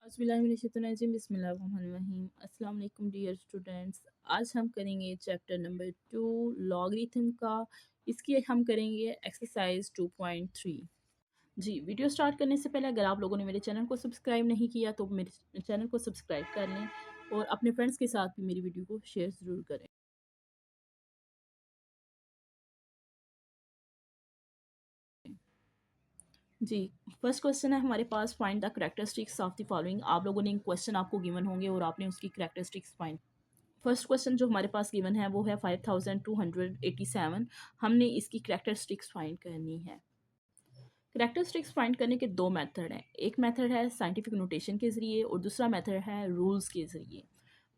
बिस्मिल्लाहिर्रहमानिर्रहीम। अस्सलाम वालेकुम डियर स्टूडेंट्स। आज हम करेंगे चैप्टर नंबर 2 लॉगरिथम का। इसकी हम करेंगे एक्सरसाइज 2.3। जी, वीडियो स्टार्ट करने से पहले अगर आप लोगों ने मेरे चैनल को सब्सक्राइब नहीं किया तो मेरे चैनल को सब्सक्राइब कर लें और अपने फ्रेंड्स के साथ भी मेरी वीडियो को शेयर ज़रूर करें। जी, फर्स्ट क्वेश्चन है हमारे पास, find the characteristics of the following. आप लोगों ने क्वेश्चन आपको गिवन होंगे और आपने उसकी कैरेक्टरिस्टिक्स फाइंड। फर्स्ट क्वेश्चन जो हमारे पास गिवन है वो है 5287। हमने इसकी कैरेक्टरिस्टिक्स फाइंड करनी है। कैरेक्टरिस्टिक्स फाइंड करने के दो मेथड हैं। एक मेथड है साइंटिफिक नोटेशन के ज़रिए और दूसरा मेथड है रूल्स के ज़रिए।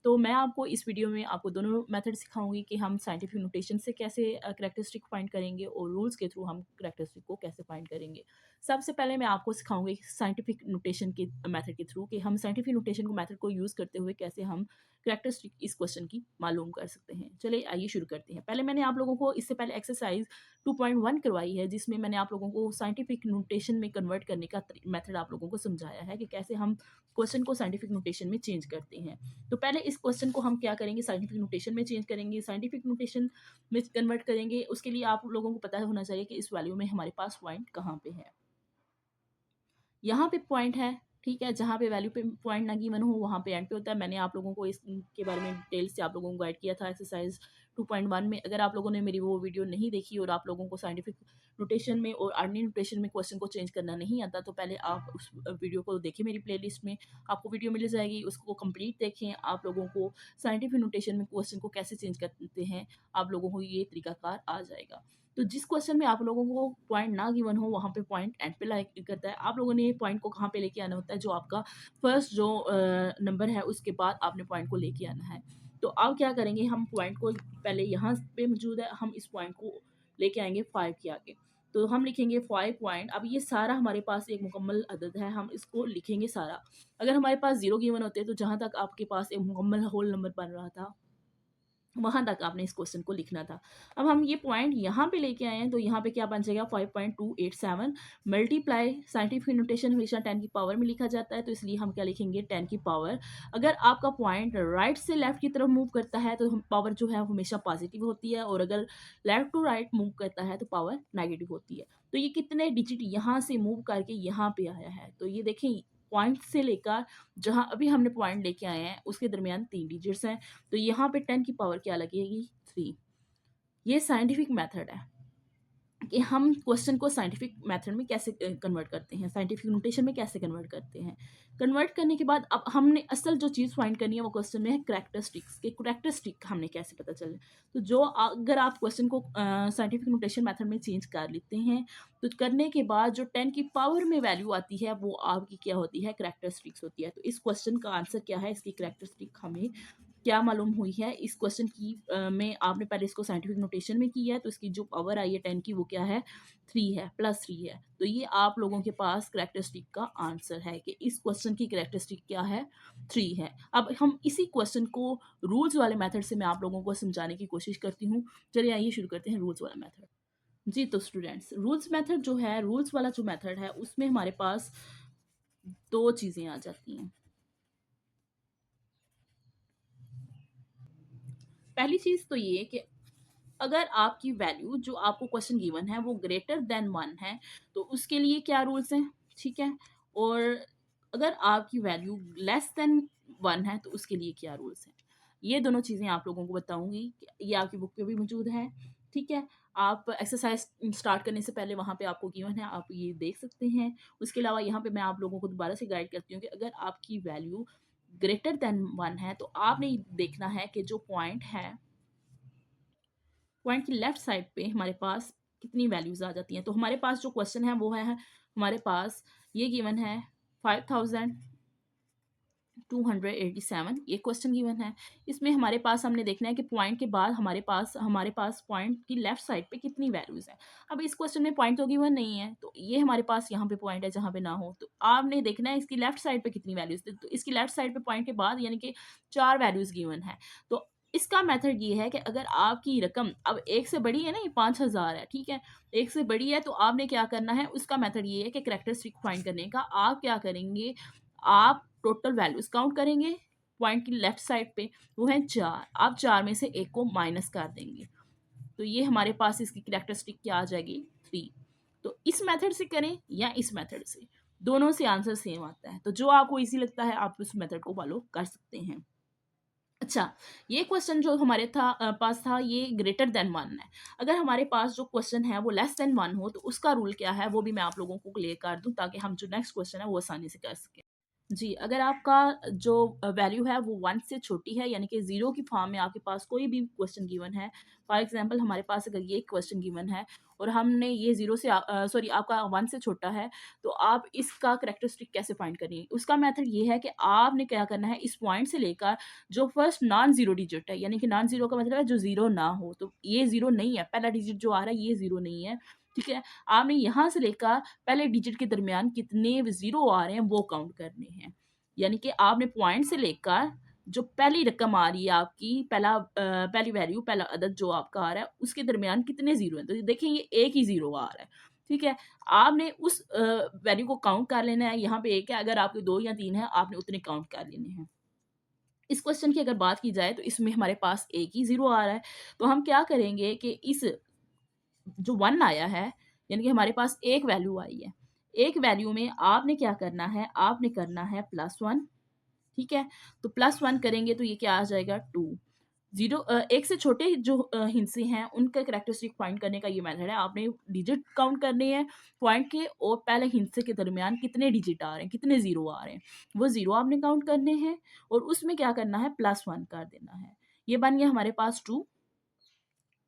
तो मैं आपको इस वीडियो में आपको दोनों मेथड सिखाऊंगी कि हम साइंटिफिक नोटेशन से कैसे कैरेक्टरिस्टिक फाइंड करेंगे और रूल्स के थ्रू हम कैरेक्टरिस्टिक को कैसे फाइंड करेंगे। सबसे पहले मैं आपको सिखाऊंगी साइंटिफिक नोटेशन के मेथड के थ्रू कि हम साइंटिफिक नोटेशन को मेथड को यूज़ करते हुए कैसे हम कैरेक्टरिस्टिक इस क्वेश्चन की मालूम कर सकते हैं। चलिए आइए शुरू करते हैं। पहले मैंने आप लोगों को इससे पहले एक्सरसाइज 2.1 करवाई है जिसमें मैंने आप लोगों को साइंटिफिक नोटेशन में कन्वर्ट करने का मेथड आप लोगों को समझाया है कि कैसे हम क्वेश्चन को साइंटिफिक नोटेशन में चेंज करते हैं। तो पहले इस क्वेश्चन को हम क्या करेंगे, साइंटिफिक नोटेशन में चेंज करेंगे, साइंटिफिक नोटेशन में कन्वर्ट करेंगे। उसके लिए आप लोगों को पता होना चाहिए कि इस वैल्यू में हमारे पास पॉइंट कहाँ पे है। यहाँ पे पॉइंट है, ठीक है। जहाँ पे वैल्यू पे पॉइंट ना गिवन हो वहाँ पे एंड पे होता है। मैंने आप लोगों को इसके बारे में डिटेल से आप लोगों को गाइड किया था एक्सरसाइज 2.1 में। अगर आप लोगों ने मेरी वो वीडियो नहीं देखी और आप लोगों को साइंटिफिक नोटेशन में और आर्डिनरी नोटेशन में क्वेश्चन को चेंज करना नहीं आता तो पहले आप उस वीडियो को देखें। मेरी प्लेलिस्ट में आपको वीडियो मिल जाएगी, उसको कंप्लीट देखें। आप लोगों को साइंटिफिक नोटेशन में क्वेश्चन को कैसे चेंज करते हैं आप लोगों को ये तरीकाकार आ जाएगा। तो जिस क्वेश्चन में आप लोगों को पॉइंट ना गिवन हो वहाँ पे पॉइंट एंड पे लाइक करता है। आप लोगों ने पॉइंट को कहाँ पे लेके आना होता है, जो आपका फर्स्ट जो नंबर है उसके बाद आपने पॉइंट को लेके आना है। तो अब क्या करेंगे, हम पॉइंट को पहले यहाँ पे मौजूद है, हम इस पॉइंट को लेके आएंगे 5 के आगे। तो हम लिखेंगे 5 पॉइंट। अब ये सारा हमारे पास एक मुकम्मल अदद है, हम इसको लिखेंगे सारा। अगर हमारे पास 0 गिवन होते तो जहाँ तक आपके पास एक मुकम्मल होल नंबर बन रहा था वहाँ तक आपने इस क्वेश्चन को लिखना था। अब हम ये पॉइंट यहाँ पे लेके आए हैं तो यहाँ पे क्या बन जाएगा 5.287 मल्टीप्लाई। साइंटिफिक नोटेशन हमेशा 10 की पावर में लिखा जाता है तो इसलिए हम क्या लिखेंगे 10 की पावर। अगर आपका पॉइंट राइट से लेफ्ट की तरफ मूव करता है तो पावर जो है हमेशा पॉजिटिव होती है और अगर लेफ्ट टू राइट मूव करता है तो पावर नेगेटिव होती है। तो ये कितने डिजिट यहाँ से मूव करके यहाँ पे आया है, तो ये देखें पॉइंट से लेकर जहाँ अभी हमने पॉइंट लेके आए हैं उसके दरमियान 3 डिजिट्स हैं। तो यहाँ पे 10 की पावर क्या लगेगी 3। ये साइंटिफिक मेथड है कि हम क्वेश्चन को साइंटिफिक मेथड में कैसे कन्वर्ट करते हैं, साइंटिफिक नोटेशन में कैसे कन्वर्ट करते हैं। कन्वर्ट करने के बाद अब हमने असल जो चीज़ फाइंड करनी है वो क्वेश्चन में है कैरेक्टरिस्टिक्स के। कैरेक्टरिस्टिक हमने कैसे पता चले, तो जो अगर आप क्वेश्चन को साइंटिफिक नोटेशन मेथड में चेंज कर लेते हैं तो करने के बाद जो 10 की पावर में वैल्यू आती है वो आपकी क्या होती है, कैरेक्टरिस्टिक्स होती है। तो इस क्वेश्चन का आंसर क्या है, इसकी कैरेक्टरिस्टिक हमें क्या मालूम हुई है इस क्वेश्चन की में आपने पहले इसको साइंटिफिक नोटेशन में किया है तो इसकी जो पावर आई है 10 की वो क्या है 3 है, +3 है। तो ये आप लोगों के पास कैरेक्टरिस्टिक का आंसर है कि इस क्वेश्चन की कैरेक्टरिस्टिक क्या है 3 है। अब हम इसी क्वेश्चन को रूल्स वाले मेथड से मैं आप लोगों को समझाने की कोशिश करती हूँ। चलिए आइए शुरू करते हैं रूल्स वाला मेथड। जी, तो स्टूडेंट्स रूल्स मेथड जो है, रूल्स वाला जो मेथड है उसमें हमारे पास दो चीज़ें आ जाती हैं। पहली चीज़ तो ये कि अगर आपकी वैल्यू जो आपको क्वेश्चन गिवन है वो ग्रेटर देन 1 है तो उसके लिए क्या रूल्स हैं, ठीक है। और अगर आपकी वैल्यू लेस देन 1 है तो उसके लिए क्या रूल्स हैं। ये दोनों चीज़ें आप लोगों को बताऊंगी। ये आपकी बुक पे भी मौजूद है, ठीक है। आप एक्सरसाइज स्टार्ट करने से पहले वहाँ पे आपको गिवन है, आप ये देख सकते हैं। उसके अलावा यहाँ पे मैं आप लोगों को दोबारा से गाइड करती हूँ कि अगर आपकी वैल्यू ग्रेटर देन 1 है तो आपने देखना है कि जो पॉइंट है, पॉइंट की लेफ्ट साइड पे हमारे पास कितनी वैल्यूज आ जाती हैं। तो हमारे पास जो क्वेश्चन है वो है हमारे पास ये गिवन है 5287 ये क्वेश्चन गिवन है। इसमें हमारे पास हमने देखना है कि पॉइंट के बाद हमारे पास पॉइंट की लेफ्ट साइड पे कितनी वैल्यूज हैं। अब इस क्वेश्चन में पॉइंट तो गिवन नहीं है तो ये हमारे पास यहाँ पे पॉइंट है जहाँ पे ना हो, तो आपने देखना है इसकी लेफ्ट साइड पे कितनी वैल्यूज। तो इसकी लेफ्ट साइड पे पॉइंट के बाद यानी कि 4 वैल्यूज गिवन है। तो इसका मेथड ये है कि अगर आपकी रकम अब एक से बड़ी है ना, ये 5000 है, ठीक है, एक से बड़ी है तो आपने क्या करना है, उसका मेथड ये है कि कैरेक्टरिस्टिक फाइंड करने का आप क्या करेंगे, आप टोटल वैल्यूज काउंट करेंगे पॉइंट की लेफ्ट साइड पे, वो है 4। आप 4 में से एक को माइनस कर देंगे, तो ये हमारे पास इसकी कैरेक्टरिस्टिक क्या आ जाएगी 3। तो इस मेथड से करें या इस मेथड से, दोनों से आंसर सेम आता है। तो जो आपको इजी लगता है आप उस मेथड को फॉलो कर सकते हैं। अच्छा, ये क्वेश्चन जो हमारे पास था ये ग्रेटर देन 1 है। अगर हमारे पास जो क्वेश्चन है वो लेस देन 1 हो तो उसका रूल क्या है वो भी मैं आप लोगों को क्लियर कर दूं, ताकि हम जो नेक्स्ट क्वेश्चन है वो आसानी से कर सकें। जी, अगर आपका जो वैल्यू है वो 1 से छोटी है, यानी कि 0 की फॉर्म में आपके पास कोई भी क्वेश्चन गिवन है, फॉर एग्जांपल हमारे पास अगर ये क्वेश्चन गिवन है और हमने ये 0 से सॉरी आपका 1 से छोटा है, तो आप इसका कैरेक्टरिस्टिक कैसे फाइंड करेंगे? उसका मेथड ये है कि आपने क्या करना है, इस पॉइंट से लेकर जो फर्स्ट नॉन ज़ीरो डिजिट है, यानी कि नॉन ज़ीरो का मतलब है जो 0 ना हो, तो ये 0 नहीं है, पहला डिजिट जो आ रहा है ये 0 नहीं है, ठीक है? आपने यहाँ से लेकर पहले डिजिट के दरमियान कितने ज़ीरो आ रहे हैं वो काउंट करने हैं। यानी कि आपने पॉइंट से लेकर जो पहली रकम आ रही है आपकी, पहली वैल्यू, पहला अदद जो आपका आ रहा है, उसके दरमियान कितने ज़ीरो हैं। तो देखिए ये एक ही ज़ीरो आ रहा है, ठीक है? आपने उस वैल्यू को काउंट कर लेना है, यहाँ पे 1 है, अगर आपके 2 या 3 है, आपने उतने काउंट कर लेने हैं। इस क्वेश्चन की अगर बात की जाए तो इसमें हमारे पास एक ही ज़ीरो आ रहा है, तो हम क्या करेंगे कि इस जो 1 आया है, यानी कि हमारे पास एक वैल्यू आई है। एक वैल्यू में आपने क्या करना है, आपने करना है +1, ठीक है? तो +1 करेंगे तो ये क्या आ जाएगा 2। 1 से छोटे जो हिस्से हैं उनका कैरेक्टरिस्टिक फाइंड करने का ये मेथड है। आपने डिजिट काउंट करने हैं पॉइंट के और पहले हिस्से के दरमियान कितने डिजिट आ रहे हैं, कितने ज़ीरो आ रहे हैं, वो ज़ीरो आपने काउंट करने हैं और उसमें क्या करना है +1 कर देना है। ये बन गया हमारे पास 2।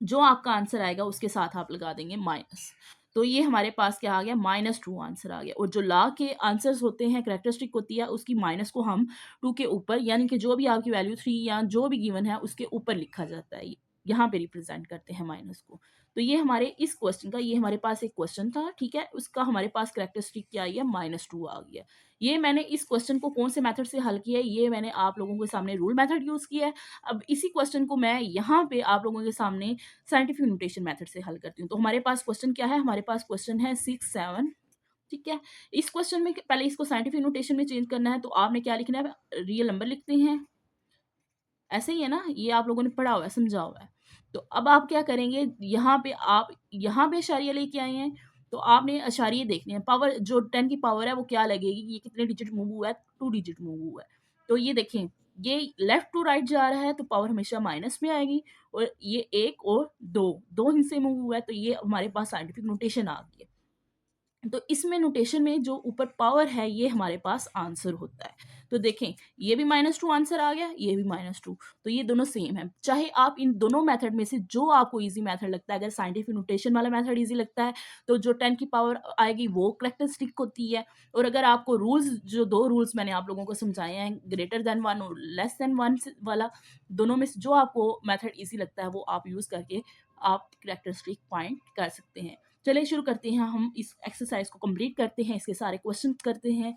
जो आपका आंसर आएगा उसके साथ आप लगा देंगे माइनस। तो ये हमारे पास क्या आ गया, -2 आंसर आ गया। और जो ला के आंसर्स होते हैं, कैरेक्टरिस्टिक होती है, उसकी माइनस को हम 2 के ऊपर, यानी कि जो भी आपकी वैल्यू 3 या जो भी गिवन है उसके ऊपर लिखा जाता है। यहाँ पे रिप्रेजेंट करते हैं माइनस को। तो ये हमारे इस क्वेश्चन का, ये हमारे पास एक क्वेश्चन था, ठीक है? उसका हमारे पास कैरेक्टरिस्टिक क्या आई है, -2 आ गया। ये मैंने इस क्वेश्चन को कौन से मेथड से हल किया है, ये मैंने आप लोगों के सामने रूल मेथड यूज़ किया है। अब इसी क्वेश्चन को मैं यहाँ पे आप लोगों के सामने साइंटिफिक नोटेशन मेथड से हल करती हूँ। तो हमारे पास क्वेश्चन क्या है, हमारे पास क्वेश्चन है 6, 7, ठीक है? इस क्वेश्चन में पहले इसको साइंटिफिक नोटेशन में चेंज करना है, तो आपने क्या लिखना है, रियल नंबर लिखते हैं, ऐसे ही है ना? ये आप लोगों ने पढ़ा हुआ है, समझा हुआ है। तो अब आप क्या करेंगे, आप यहाँ पे अशारिया लेके आए हैं, तो आपने अशारिये देखने हैं। पावर जो 10 की पावर है वो क्या लगेगी, ये कितने डिजिट मूव हुआ है, 2 डिजिट मूव हुआ है। तो ये देखें, ये लेफ्ट टू राइट जा रहा है तो पावर हमेशा माइनस में आएगी, और ये 1 और 2 हिस्से मूव हुआ है, तो ये हमारे पास साइंटिफिक नोटेशन आ गई है। तो इसमें नोटेशन में जो ऊपर पावर है ये हमारे पास आंसर होता है। तो देखें, ये भी -2 आंसर आ गया, ये भी -2, तो ये दोनों सेम है। चाहे आप इन दोनों मेथड में से जो आपको ईज़ी मेथड लगता है, अगर साइंटिफिक नोटेशन वाला मेथड ईज़ी लगता है तो जो 10 की पावर आएगी वो कैरेक्टरिस्टिक होती है, और अगर आपको रूल्स, जो 2 रूल्स मैंने आप लोगों को समझाए हैं, ग्रेटर देन 1 और लेस देन 1 से वाला, दोनों में से जो आपको मेथड ईज़ी लगता है वो आप यूज़ करके आप कैरेक्टरिस्टिक फाइंड कर सकते हैं। चलिए शुरू करते हैं, हम इस एक्सरसाइज को कंप्लीट करते हैं, इसके सारे क्वेश्चन करते हैं।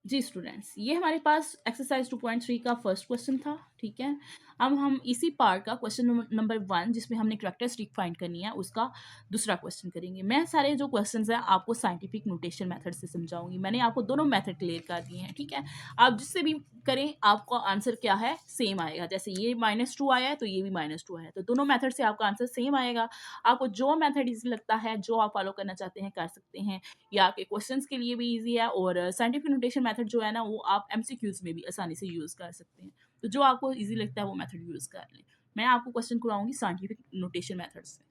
जी स्टूडेंट्स, ये हमारे पास एक्सरसाइज 2.3 का फर्स्ट क्वेश्चन था, ठीक है? अब हम इसी पार्ट का क्वेश्चन नंबर 1, जिसमें हमने कैरेक्टरिस्टिक फाइंड करनी है, उसका दूसरा क्वेश्चन करेंगे। मैं सारे जो क्वेश्चंस हैं आपको साइंटिफिक नोटेशन मेथड से समझाऊंगी। मैंने आपको दोनों मेथड क्लियर कर दिए हैं, ठीक है? आप जिससे भी करें आपका आंसर क्या है, सेम आएगा। जैसे ये -2 आया है तो ये भी -2 है, तो दोनों मेथड से आपका आंसर सेम आएगा। आपको जो मेथड ईजी लगता है, जो आप फॉलो करना चाहते हैं, कर सकते हैं। ये आपके क्वेश्चंस के लिए भी ईजी है, और साइंटिफिक नोटेशन मेथड जो है ना वो आप एमसीक्यूज में भी आसानी से यूज़ कर सकते हैं। तो जो आपको ईजी लगता है वो मेथड यूज़ कर लें। मैं आपको क्वेश्चन कराऊंगी साइंटिफिक नोटेशन मेथड से।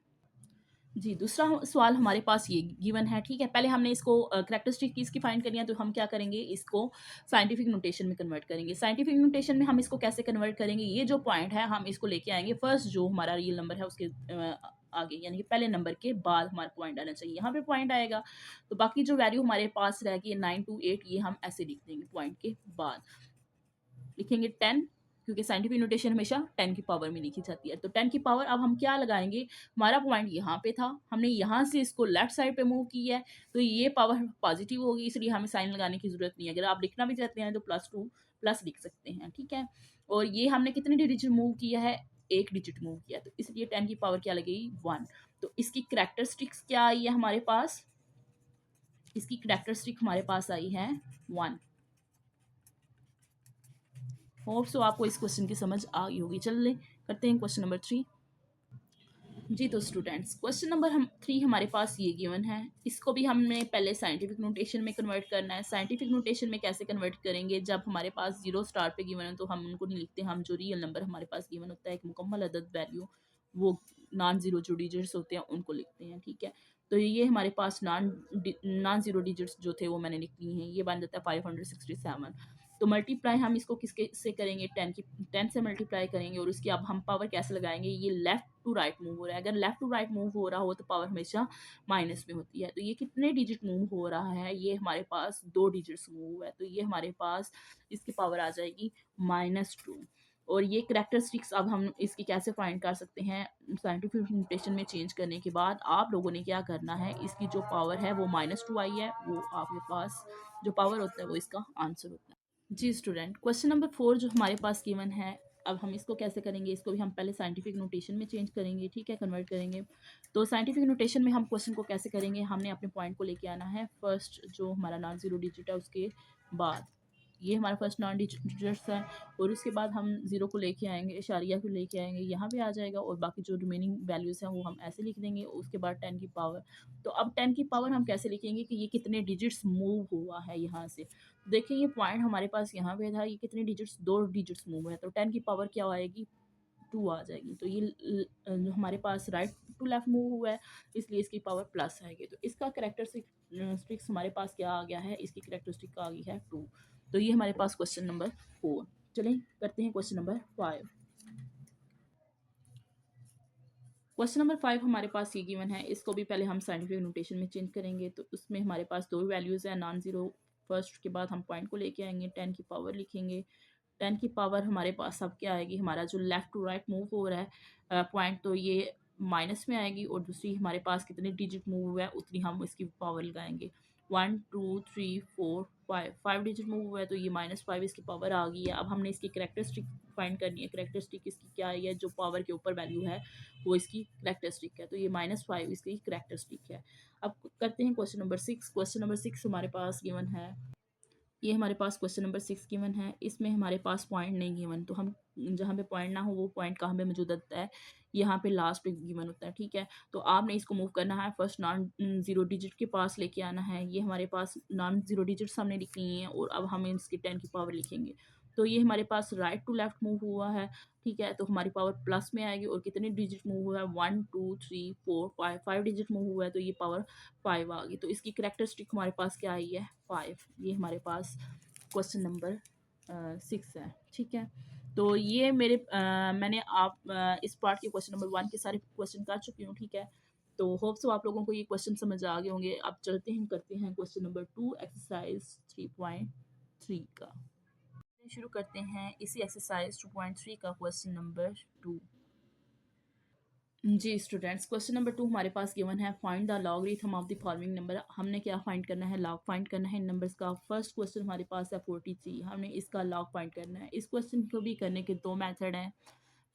जी, दूसरा सवाल हमारे पास ये गिवन है, ठीक है? पहले हमने इसको कैरेक्टरिस्टिक की इसकी फाइंड करनी है, तो हम क्या करेंगे, इसको साइंटिफिक नोटेशन में कन्वर्ट करेंगे। साइंटिफिक नोटेशन में हम इसको कैसे कन्वर्ट करेंगे, ये जो पॉइंट है हम इसको लेके आएंगे फर्स्ट, जो हमारा रियल नंबर है उसके आगे, यानी कि पहले नंबर के बाद हमारा पॉइंट आना चाहिए, यहाँ पे पॉइंट आएगा। तो बाकी जो वैल्यू हमारे पास रहेगी 9 to 8, ये हम ऐसे लिख देंगे, पॉइंट के बाद लिखेंगे 10, क्योंकि साइंटिफिक नोटेशन हमेशा 10 की पावर में लिखी जाती है। तो 10 की पावर, अब हम क्या लगाएंगे, हमारा पॉइंट यहाँ पे था, हमने यहाँ से इसको लेफ्ट साइड पे मूव किया है, तो ये पावर पॉजिटिव होगी, इसलिए हमें साइन लगाने की जरूरत नहीं है। अगर आप लिखना भी चाहते हैं तो +2 प्लस लिख सकते हैं, ठीक है? और ये हमने कितने डिजिट मूव किया है, एक डिजिट मूव किया, तो इसलिए 10 की पावर क्या लगेगी, 1। तो इसकी कैरेक्टरिस्टिक्स क्या आई है हमारे पास, इसकी कैरेक्टरिस्टिक हमारे पास आई है 1। होप सो आपको इस क्वेश्चन की समझ आ गई होगी। चलिए करते हैं क्वेश्चन नंबर 3। जी तो स्टूडेंट्स, क्वेश्चन नंबर 3 हमारे पास ये गिवन है। इसको भी हमने पहले साइंटिफिक नोटेशन में कन्वर्ट करना है। साइंटिफिक नोटेशन में कैसे कन्वर्ट करेंगे, जब हमारे पास जीरो स्टार पे गिवन है तो हम उनको नहीं लिखते, हम जो रियल नंबर हमारे पास गिवन होता है एक मुकम्मल अदद वैल्यू, वो नॉन जीरो जो डिजिट्स होते हैं उनको लिखते हैं। ठीक है, तो ये हमारे पास नॉन जीरो डिजिट्स जो थे वो मैंने लिख लिए हैं। ये बन जाता है 567। तो मल्टीप्लाई हम इसको किसके से करेंगे, 10 से मल्टीप्लाई करेंगे और उसकी अब हम पावर कैसे लगाएंगे, ये लेफ्ट टू राइट मूव हो रहा है। अगर लेफ्ट टू राइट मूव हो रहा हो तो पावर हमेशा माइनस में होती है। तो ये कितने डिजिट मूव हो रहा है, ये हमारे पास 2 डिजिट्स मूव है, तो ये हमारे पास इसकी पावर आ जाएगी -2। और ये करैक्टरिस्टिक्स अब हम इसकी कैसे फाइंड कर सकते हैं, साइंटिफिक नोटेशन में चेंज करने के बाद आप लोगों ने क्या करना है, इसकी जो पावर है वो -2 आई है, वो आपके पास जो पावर होता है वो इसका आंसर होता है। जी स्टूडेंट, क्वेश्चन नंबर 4 जो हमारे पास गिवन है, अब हम इसको कैसे करेंगे, इसको भी हम पहले साइंटिफिक नोटेशन में चेंज करेंगे। ठीक है, कन्वर्ट करेंगे। तो साइंटिफिक नोटेशन में हम क्वेश्चन को कैसे करेंगे, हमने अपने पॉइंट को लेके आना है फर्स्ट जो हमारा नॉन जीरो डिजिट है उसके बाद, ये हमारा फर्स्ट नॉन डिजिट्स है, और उसके बाद हम जीरो को लेके आएंगे, इशारिया को लेके आएंगे, यहाँ पे आ जाएगा, और बाकी जो रिमेनिंग वैल्यूज़ हैं वो हम ऐसे लिख देंगे। उसके बाद 10 की पावर, तो अब 10 की पावर हम कैसे लिखेंगे कि ये कितने डिजिट्स मूव हुआ है यहाँ से। देखिए ये पॉइंट हमारे पास यहाँ पे था, ये कितने डिजिट्स, 2 डिजिट्स मूव है, तो 10 की पावर क्या आएगी, 2 आ जाएगी। तो ये जो हमारे पास राइट टू लेफ्ट मूव हुआ है, इसलिए इसकी पावर प्लस आएगी। तो इसका कैरेक्टरिस्टिक्स हमारे पास क्या आ गया है, इसकी कैरेक्टरिस्टिक आ गई है 2। तो ये हमारे पास क्वेश्चन नंबर 4। चलें करते हैं क्वेश्चन नंबर 5। क्वेश्चन नंबर 5 हमारे पास ये गिवन है, इसको भी पहले हम साइंटिफिक नोटेशन में चेंज करेंगे। तो उसमें हमारे पास 2 वैल्यूज़ हैं, नॉन जीरो फर्स्ट के बाद हम पॉइंट को लेके आएंगे, 10 की पावर लिखेंगे। 10 की पावर हमारे पास अब क्या आएगी, हमारा जो लेफ्ट टू राइट मूव हो रहा है पॉइंट, तो ये माइनस में आएगी, और दूसरी हमारे पास कितने डिजिट मूव हुआ है उतनी हम इसकी पावर लगाएंगे। 1 2 3 4 5 डिजिट मूव हुआ है, तो ये -5 इसकी पावर आ गई है। अब हमने इसकी करेक्टरिस्टिक फाइंड करनी है। करेक्टरिस्टिक इसकी क्या है, जो पावर के ऊपर वैल्यू है वो इसकी करेक्टरिस्टिक है, तो ये -5 इसकी करेक्टरिस्टिक है। अब करते हैं क्वेश्चन नंबर 6। क्वेश्चन नंबर 6 हमारे पास गिवन है, ये हमारे पास क्वेश्चन नंबर 6 गिवन है। इसमें हमारे पास पॉइंट नहीं गिवन, तो हम जहाँ पे पॉइंट ना हो वो पॉइंट कहाँ पे मौजूद होता है, यहाँ पे लास्ट पे गिवन होता है। ठीक है, तो आपने इसको मूव करना है, फर्स्ट नॉन जीरो डिजिट के पास लेके आना है। ये हमारे पास नॉन जीरो डिजिट्स हमने लिख लिए हैं, और अब हम इसकी 10 की पावर लिखेंगे। तो ये हमारे पास राइट टू लेफ्ट मूव हुआ है। ठीक है, तो हमारी पावर प्लस में आएगी, और कितने डिजिट मूव हुआ है, 1 2 3 4 5 डिजिट मूव हुआ है, तो ये पावर 5 आ गई। तो इसकी करेक्टरिस्टिक हमारे पास क्या आई है, 5। ये हमारे पास क्वेश्चन नंबर 6 है। ठीक है, तो ये मैंने इस पार्ट के क्वेश्चन नंबर 1 के सारे क्वेश्चन कर चुकी हूँ। ठीक है, तो होप सो आप लोगों को ये क्वेश्चन समझ आ गए होंगे। अब चलते हैं करते हैं क्वेश्चन नंबर 2 एक्सरसाइज 3.3 का। शुरू करते हैं इसी एक्सरसाइज 2.3 का क्वेश्चन नंबर 2। जी स्टूडेंट्स, क्वेश्चन नंबर 2 हमारे पास गिवन है, find the logarithm of the following number. हमने क्या फाइंड करना है, लॉग फाइंड करना है इन नंबर्स का। फर्स्ट क्वेश्चन हमारे पास है 43, हमने इसका लॉग फाइंड करना है। इस क्वेश्चन को भी करने के 2 मेथड हैं।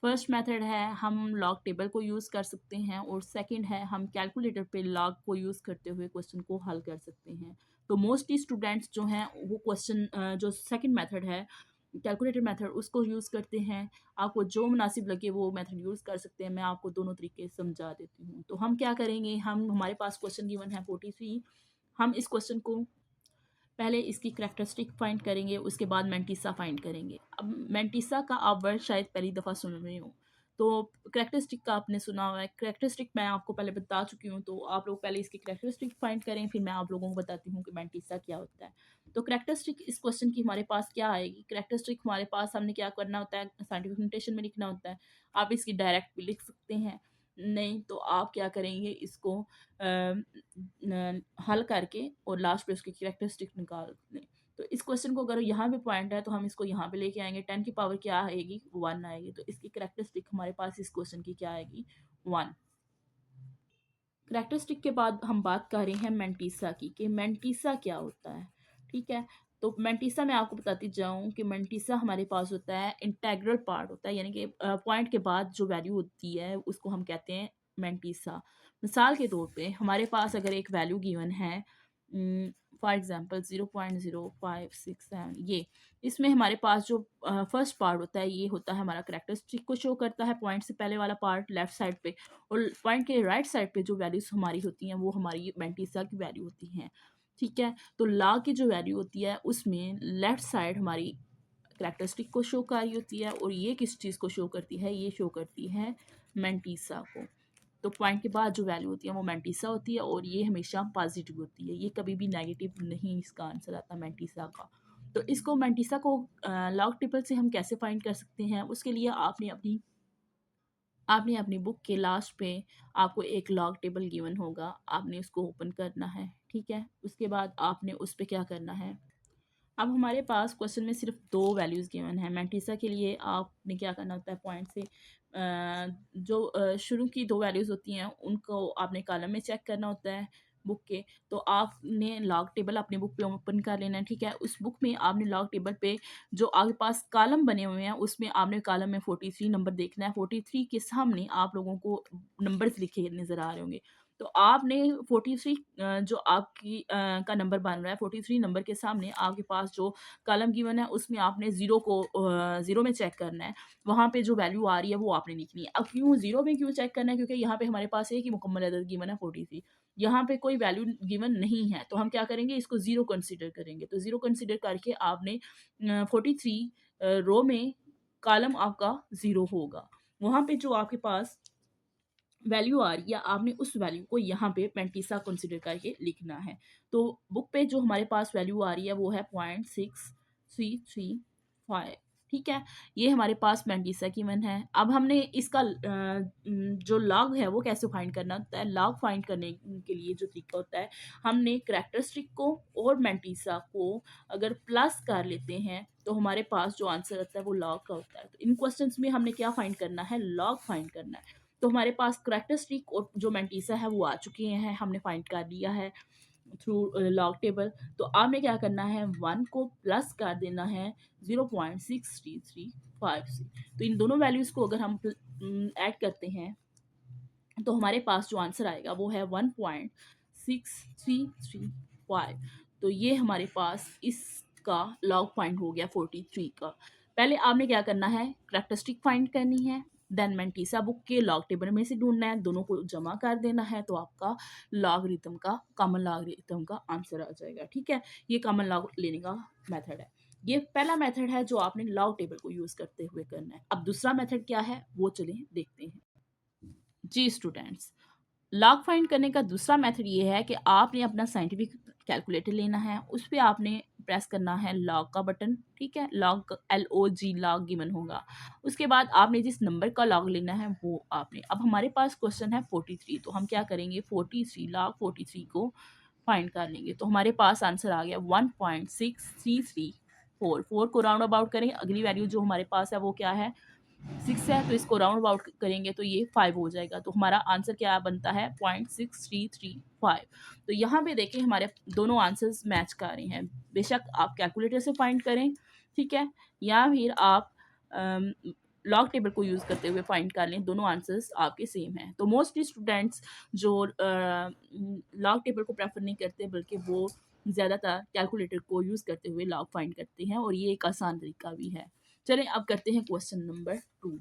फर्स्ट मेथड है हम लॉग टेबल को यूज़ कर सकते हैं, और सेकंड है हम कैलकुलेटर पे लॉग को यूज़ करते हुए क्वेश्चन को हल कर सकते हैं। तो मोस्टली स्टूडेंट्स जो हैं वो क्वेश्चन जो सेकंड मेथड है कैलकुलेटर मेथड उसको यूज़ करते हैं। आपको जो मुनासिब लगे वो मेथड यूज़ कर सकते हैं। मैं आपको दोनों तरीके समझा देती हूँ। तो हम क्या करेंगे, हमारे पास क्वेश्चन गिवन है 43। हम इस क्वेश्चन को पहले इसकी करैक्टरिस्टिक फाइंड करेंगे, उसके बाद मैंटिसा फाइंड करेंगे। अब मैंटिसा का आप वर्ड शायद पहली दफ़ा सुन रहे हो, तो करैक्टरिस्टिक का आपने सुना हुआ है। करैक्टरिस्टिक मैं आपको पहले बता चुकी हूँ, तो आप लोग पहले इसकी करैक्टरिस्टिक फाइंड करें, फिर मैं आप लोगों को बताती हूँ कि मैंटिसा क्या होता है। तो करैक्टरिस्टिक इस क्वेश्चन की हमारे पास क्या आएगी, करैक्टरिस्टिक हमारे पास हमने क्या करना होता है, साइंटिफिक नोटेशन में लिखना होता है। आप इसकी डायरेक्ट भी लिख सकते हैं, नहीं तो आप क्या करेंगे, इसको हल करके और लास्ट पे उसकी कैरेक्टरिस्टिक निकाल लें। तो इस क्वेश्चन को अगर यहाँ पे पॉइंट है तो हम इसको यहाँ पे लेके आएंगे, 10 की पावर क्या आएगी, 1 आएगी। तो इसकी कैरेक्टरिस्टिक हमारे पास इस क्वेश्चन की क्या आएगी, 1। कैरेक्टरिस्टिक के बाद हम बात कर रहे हैं मैंटिसा की, कि मैंटिसा क्या होता है। ठीक है, तो मैंटिसा मैं आपको बताती जाऊं कि मैंटिसा हमारे पास होता है इंटेग्रल पार्ट होता है, यानी कि पॉइंट के बाद जो वैल्यू होती है उसको हम कहते हैं मैंटिसा। मिसाल के तौर पे हमारे पास अगर एक वैल्यू गिवन है फॉर एग्जांपल 0.0567 ये, इसमें हमारे पास जो फर्स्ट पार्ट होता है ये होता है हमारा करैक्टरिस्टिक को शो करता है, पॉइंट से पहले वाला पार्ट लेफ्ट साइड पे, और पॉइंट के राइट साइड पे जो वैल्यूज़ हमारी होती हैं वो हमारी मैंटीसा की वैल्यू होती हैं, ठीक है। तो ला की जो वैल्यू होती है उसमें लेफ्ट साइड हमारी करैक्टरिस्टिक को शो कर रही होती है, और ये किस चीज़ को शो करती है, ये शो करती है मैंटीसा को। तो पॉइंट के बाद जो वैल्यू होती है वो मैंटीसा होती है, और ये हमेशा पॉजिटिव होती है, ये कभी भी नेगेटिव नहीं इसका आंसर आता मैंटीसा का। तो इसको मैंटीसा को लॉग टेबल से हम कैसे फाइंड कर सकते हैं, उसके लिए आपने अपनी बुक के लास्ट पे आपको एक लॉग टेबल गिवन होगा, आपने उसको ओपन करना है, ठीक है। उसके बाद आपने उस पे क्या करना है, अब हमारे पास क्वेश्चन में सिर्फ दो वैल्यूज़ गिवन है। मैंटीसा के लिए आपने क्या करना होता है, पॉइंट से जो शुरू की दो वैल्यूज़ होती हैं उनको आपने कॉलम में चेक करना होता है बुक के। तो आपने लॉग टेबल अपनी बुक पे ओपन कर लेना है, ठीक है। उस बुक में आपने लॉग टेबल पे जो आपके पास कॉलम बने हुए हैं उसमें आपने कॉलम में 43 नंबर देखना है। 43 के सामने आप लोगों को नंबर्स लिखे नज़र आ रहे होंगे। तो आपने 43 जो आपकी का नंबर बन रहा है, 43 नंबर के सामने आपके पास जो कॉलम गिवन है उसमें आपने ज़ीरो को ज़ीरो में चेक करना है। वहाँ पे जो वैल्यू आ रही है वो आपने लिखनी है। अब क्यों ज़ीरो में क्यों चेक करना है, क्योंकि यहाँ पे हमारे पास एक ही मुकम्मल अदद गिवन है 43, यहाँ पे कोई वैल्यू गिवन नहीं है, तो हम क्या करेंगे, इसको ज़ीरो कंसीडर करेंगे। तो ज़ीरो कंसीडर करके आपने 43 रो में कॉलम आपका ज़ीरो होगा। वहाँ पे जो आपके पास वैल्यू आ रही है आपने उस वैल्यू को यहाँ पे पेंटिसा कंसिडर करके लिखना है। तो बुक पे जो हमारे पास वैल्यू आ रही है वो है 0.6335, ठीक है। ये हमारे पास पेंटिसा की वन है। अब हमने इसका जो लॉग है वो कैसे फाइंड करना होता है, लॉग फाइंड करने के लिए जो तरीका होता है, हमने करैक्टरिस्टिक को और मेंटीसा को अगर प्लस कर लेते हैं तो हमारे पास जो आंसर आता है वो लॉग का होता है। तो इन क्वेश्चंस में हमने क्या फाइंड करना है, लॉग फाइंड करना है। तो हमारे पास करैक्टरिस्टिक और जो मेंटीसा है वो आ चुके हैं, हमने फाइंड कर लिया है थ्रू लॉग टेबल। तो आपने क्या करना है, 1 को प्लस कर देना है 0.6335 से। तो इन दोनों वैल्यूज़ को अगर हम ऐड करते हैं तो हमारे पास जो आंसर आएगा वो है 1.6335। तो ये हमारे पास इसका लॉग फाइंड हो गया 43 का। पहले आपने क्या करना है, करैक्टरिस्टिक फाइंड करनी है, देन मेंटीसा बुक के लॉग टेबल में से ढूंढना है, दोनों को जमा कर देना है, तो आपका लॉगरिथम का कॉमन लॉगरिथम का आंसर आ जाएगा, ठीक है। ये कॉमन लॉग लेने का मेथड है। ये पहला मेथड है जो आपने लॉग टेबल को यूज़ करते हुए करना है। अब दूसरा मेथड क्या है वो चलिए देखते हैं। जी स्टूडेंट्स, लॉग फाइंड करने का दूसरा मेथड ये है कि आपने अपना साइंटिफिक कैलकुलेटर लेना है, उस पे आपने प्रेस करना है लॉग का बटन, ठीक है। लॉग LOG लॉग गिवन होगा। उसके बाद आपने जिस नंबर का लॉग लेना है वो आपने, अब हमारे पास क्वेश्चन है 43, तो हम क्या करेंगे, 43 लॉग 43 को फाइंड कर लेंगे। तो हमारे पास आंसर आ गया 1.6334। 4 को राउंड अबाउट करेंगे, अगली वैल्यू जो हमारे पास है वो क्या है, 6 है, तो इसको राउंड अबाउट करेंगे तो ये 5 हो जाएगा। तो हमारा आंसर क्या बनता है, 0.6335। तो यहाँ पे देखें हमारे दोनों आंसर्स मैच कर रहे हैं। बेशक आप कैलकुलेटर से फाइंड करें, ठीक है, या फिर आप लॉग टेबल को यूज़ करते हुए फाइंड कर लें, दोनों आंसर्स आपके सेम हैं। तो मोस्टली स्टूडेंट्स जो लॉग टेबल को प्रेफर नहीं करते बल्कि वो ज़्यादातर कैलकुलेटर को यूज़ करते हुए लॉग फाइंड करते हैं, और ये एक आसान तरीका भी है। चलें अब करते हैं क्वेश्चन नंबर 2।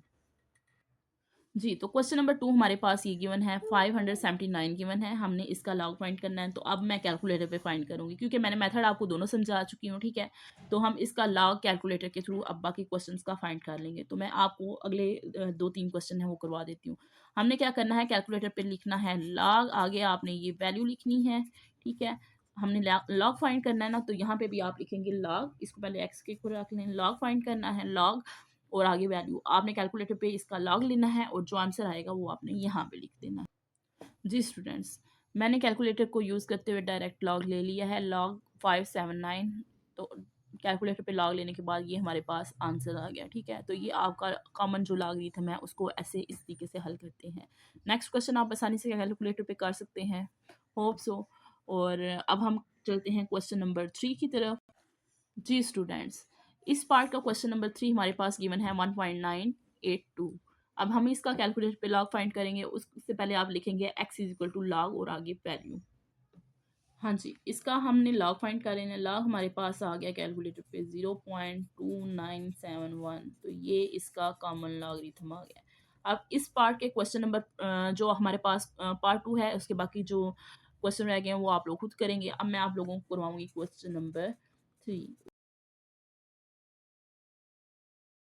जी, तो क्वेश्चन नंबर 2 हमारे पास ये गिवन है, 579 गिवन है, हमने इसका लॉग फाइंड करना है। तो अब मैं कैलकुलेटर पे फाइंड करूँगी, क्योंकि मैंने मेथड आपको दोनों समझा चुकी हूँ, ठीक है। तो हम इसका लॉग कैलकुलेटर के थ्रू अब बाकी क्वेश्चंस का फाइंड कर लेंगे। तो मैं आपको अगले 2-3 क्वेश्चन हैं वो करवा देती हूँ। हमने क्या करना है, कैलकुलेटर पे लिखना है लॉग, आगे आपने ये वैल्यू लिखनी है, ठीक है। हमने लॉग फाइंड करना है ना, तो यहाँ पे भी आप लिखेंगे लॉग, इसको पहले एक्स के ऊपर रख लें, लॉग फाइंड करना है लॉग, और आगे वैल्यू आपने कैलकुलेटर पे इसका लॉग लेना है, और जो आंसर आएगा वो आपने यहाँ पे लिख देना है। जी स्टूडेंट्स, मैंने कैलकुलेटर को यूज़ करते हुए डायरेक्ट लॉग ले लिया है, लॉग 579। तो कैलकुलेटर पे लॉग लेने के बाद ये हमारे पास आंसर आ गया, ठीक है। तो ये आपका कॉमन जो लॉगरिथम है उसको ऐसे इस तरीके से हल करते हैं। नेक्स्ट क्वेश्चन आप आसानी से कैलकुलेटर पे कर सकते हैं, होप सो। और अब हम चलते हैं क्वेश्चन नंबर 3 की तरफ। जी स्टूडेंट्स, इस पार्ट का क्वेश्चन नंबर 3 हमारे पास गिवन है 1.982। अब हम इसका कैलकुलेटर पे लॉग फाइंड करेंगे, उससे पहले आप लिखेंगे x is equal to log और आगे वैल्यू। हाँ जी, इसका हमने लॉग फाइंड कर लेना है। लॉग हमारे पास आ गया कैलकुलेटर पे 0.2971, तो ये इसका कॉमन लॉगरिथम आ गया। अब इस पार्ट के क्वेश्चन नंबर जो हमारे पास पार्ट 2 है, उसके बाकी जो क्वेश्चन रह गए हैं वो आप लोग खुद करेंगे। अब मैं आप लोगों को करवाऊँगी क्वेश्चन नंबर 3।